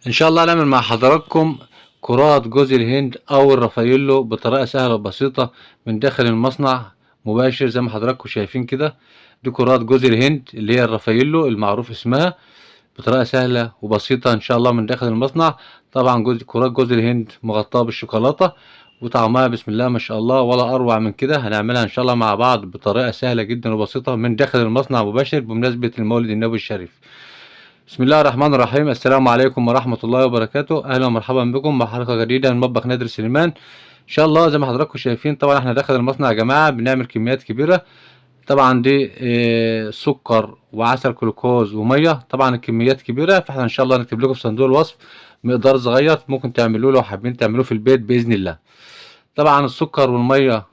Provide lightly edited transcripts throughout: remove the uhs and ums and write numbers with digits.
ان شاء الله هنعمل مع حضراتكم كرات جوز الهند او الرافاييلو بطريقه سهله وبسيطه من داخل المصنع مباشر زي ما حضراتكم شايفين كده. دي كرات جوز الهند اللي هي الرافاييلو المعروف اسمها، بطريقه سهله وبسيطه ان شاء الله من داخل المصنع. طبعا كرات جوز الهند مغطاه بالشوكولاته وطعمها بسم الله ما شاء الله ولا اروع من كده. هنعملها ان شاء الله مع بعض بطريقه سهله جدا وبسيطه من داخل المصنع مباشر بمناسبه المولد النبوي الشريف. بسم الله الرحمن الرحيم. السلام عليكم ورحمة الله وبركاته. أهلا ومرحبا بكم مع حلقة جديدة من مطبخ نادر سليمان. إن شاء الله زي ما حضراتكم شايفين، طبعا احنا داخل المصنع يا جماعة بنعمل كميات كبيرة. طبعا دي سكر وعسل كلوكوز ومية، طبعا الكميات كبيرة، فاحنا إن شاء الله نكتب لكم في صندوق الوصف مقدار صغير ممكن تعملوه لو حابين تعملوه في البيت بإذن الله. طبعا السكر والمية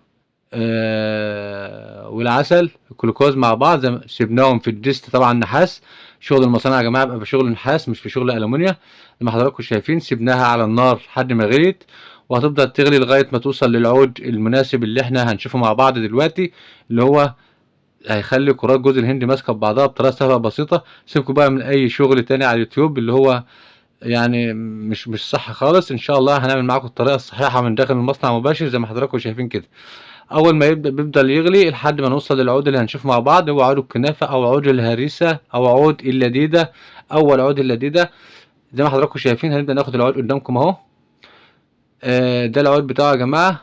والعسل الجلوكوز مع بعض زي ما سيبناهم في الديست، طبعا نحاس. شغل المصانع يا جماعه بيبقى بشغل نحاس مش في شغل الومنيا. زي ما حضراتكم شايفين سيبناها على النار لحد ما غليت، وهتبدا تغلي لغايه ما توصل للعود المناسب اللي احنا هنشوفه مع بعض دلوقتي، اللي هو هيخلي كرات جوز الهند ماسكه ببعضها بطريقه سهله وبسيطه. سيبكم بقى من اي شغل تاني على اليوتيوب اللي هو يعني مش صح خالص. ان شاء الله هنعمل معاكم الطريقه الصحيحه من داخل المصنع مباشر زي ما حضراتكم شايفين كده. اول ما بيفضل يغلي لحد ما نوصل للعود اللي هنشوفه مع بعض، هو عود الكنافه او عود الهريسه او عود اللذيذه. اول عود اللذيذه زي ما حضراتكم شايفين. هنبدا ناخد العود قدامكم اهو. ده العود بتاعه يا جماعه.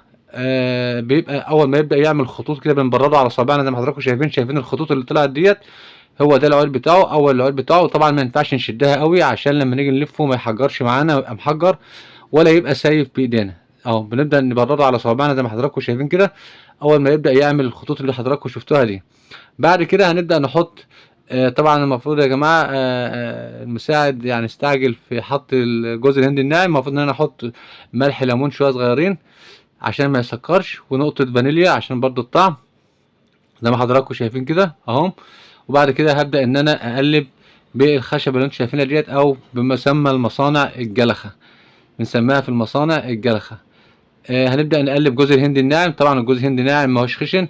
بيبقى اول ما يبدا يعمل خطوط كده بنبرده على صابعنا زي ما حضراتكم شايفين الخطوط اللي طلعت ديت. هو ده العود بتاعه، اول العود بتاعه. طبعا ما ينفعش نشدها قوي عشان لما نيجي نلفه ما يحجرش معانا ويبقى محجر ولا يبقى سايب بايدينا. اهو بنبدا نبرده على صوابعنا زي ما حضراتكم شايفين كده. اول ما يبدا يعمل الخطوط اللي حضراتكم شفتوها دي، بعد كده هنبدا نحط. طبعا المفروض يا جماعه المساعد يعني استعجل في حط الجوز الهندي الناعم. المفروض ان انا احط ملح ليمون شويه صغيرين عشان ما يسكرش، ونقطه فانيليا عشان برضو الطعم زي ما حضراتكم شايفين كده اهو. وبعد كده هبدا ان انا اقلب بالخشبه اللي انتم شايفينها ديت، او بمسمى المصانع الجلخه، بنسميها في المصانع الجلخه. هنبدا نقلب جوز الهند الناعم. طبعا الجوز الهند ناعم ماهوش خشن،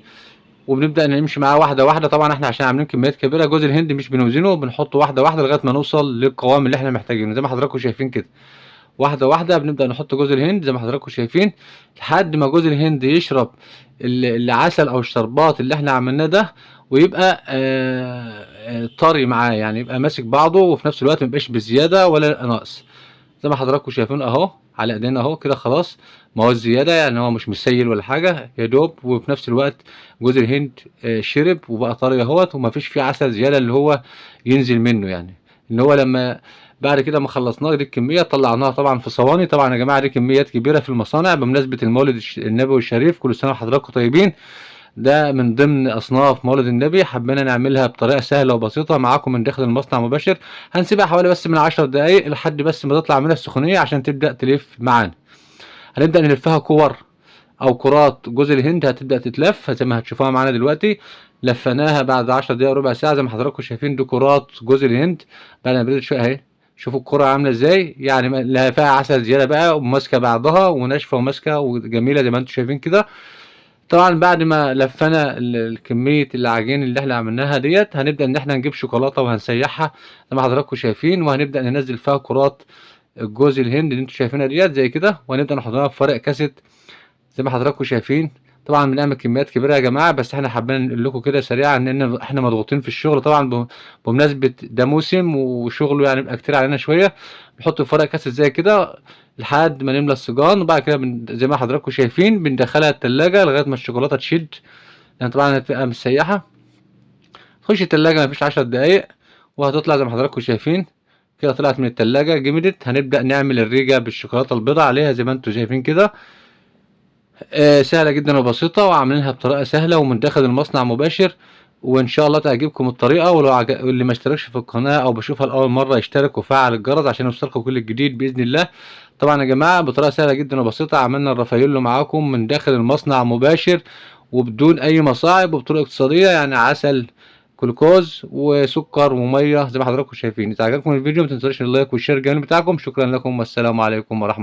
وبنبدا نمشي معاه واحده واحده. طبعا احنا عشان عاملين كميات كبيره جوز الهند مش بنوزنه، بنحطه واحده واحده لغايه ما نوصل للقوام اللي احنا محتاجينه زي ما حضراتكم شايفين كده. واحده واحده بنبدا نحط جوز الهند زي ما حضراتكم شايفين لحد ما جوز الهند يشرب العسل او الشربات اللي احنا عملناه ده، ويبقى طري معاه، يعني يبقى ماسك بعضه وفي نفس الوقت ميبقاش بزياده ولا ناقص. زي ما حضراتكم شايفين اهو على ايدينا اهو كده خلاص. ما هو زياده يعني هو مش مسيل ولا حاجه يا دوب، وفي نفس الوقت جوز الهند شرب وبقى طري اهوت، ومفيش فيه عسل زياده اللي هو ينزل منه. يعني ان هو لما بعد كده ما خلصناه دي الكميه طلعناها طبعا في صواني. طبعا يا جماعه دي كميات كبيره في المصانع بمناسبه المولد النبوي الشريف. كل سنه وحضراتكم طيبين. ده من ضمن اصناف مولد النبي، حبينا نعملها بطريقه سهله وبسيطه معاكم من داخل المصنع مباشر. هنسيبها حوالي بس من 10 دقايق لحد بس ما تطلع منها السخونيه عشان تبدا تلف معانا. هنبدا نلفها كور او كرات جوز الهند، هتبدا تتلف زي ما هتشوفوها معانا دلوقتي. لفناها بعد 10 دقايق ربع ساعه زي ما حضراتكم شايفين. دي كرات جوز الهند بعد ما بدات شويه اهي. شوفوا الكرة عاملة ازاي، يعني لا فيها عسل زيادة بقى وماسكة بعضها وناشفة وماسكة وجميلة زي ما انتم شايفين كده. طبعا بعد ما لفنا كمية العجين اللي احنا عملناها ديت، هنبدأ ان احنا نجيب شوكولاتة وهنسيحها زي ما حضراتكم شايفين، وهنبدأ ننزل فيها كرات الجوز الهند اللي انتم شايفينها ديت زي كده، وهنبدأ نحطها في ورق كاسيت زي ما حضراتكم شايفين. طبعا بنعمل كميات كبيره يا جماعه، بس احنا حابين نقول لكم كده سريعا ان احنا مضغوطين في الشغل طبعا بمناسبه ده موسم وشغله يعني بيبقى كتير علينا شويه. بنحط في ورق كاسيت زي كده لحد ما نملى السجان، وبعد كده زي ما حضراتكم شايفين بندخلها التلاجة لغايه ما الشوكولاته تشد، يعني طبعا هتبقى مسيحه. تخش التلاجة مفيش 10 دقايق وهتطلع زي ما حضراتكم شايفين كده. طلعت من التلاجة جمدت. هنبدأ نعمل الريجة بالشوكولاتة البيضاء عليها زي ما انتم شايفين كده. سهلة جدا وبسيطة، وعاملينها بطريقة سهلة ومن داخل المصنع مباشر. وان شاء الله تعجبكم الطريقة. ولو واللي ما اشتركش في القناة او بشوفها لأول مرة يشترك وفعل الجرس عشان يوصلكم كل الجديد بإذن الله. طبعا يا جماعة بطريقة سهلة جدا وبسيطة عملنا الرافاييلو معاكم من داخل المصنع مباشر وبدون اي مصاعب وبطريقة اقتصادية، يعني عسل جلوكوز وسكر ومية زي ما حضراتكم شايفين. اذا عجبكم الفيديو ما تنسوش اللايك والشير الجميل بتاعكم. شكرا لكم والسلام عليكم ورحمة الله.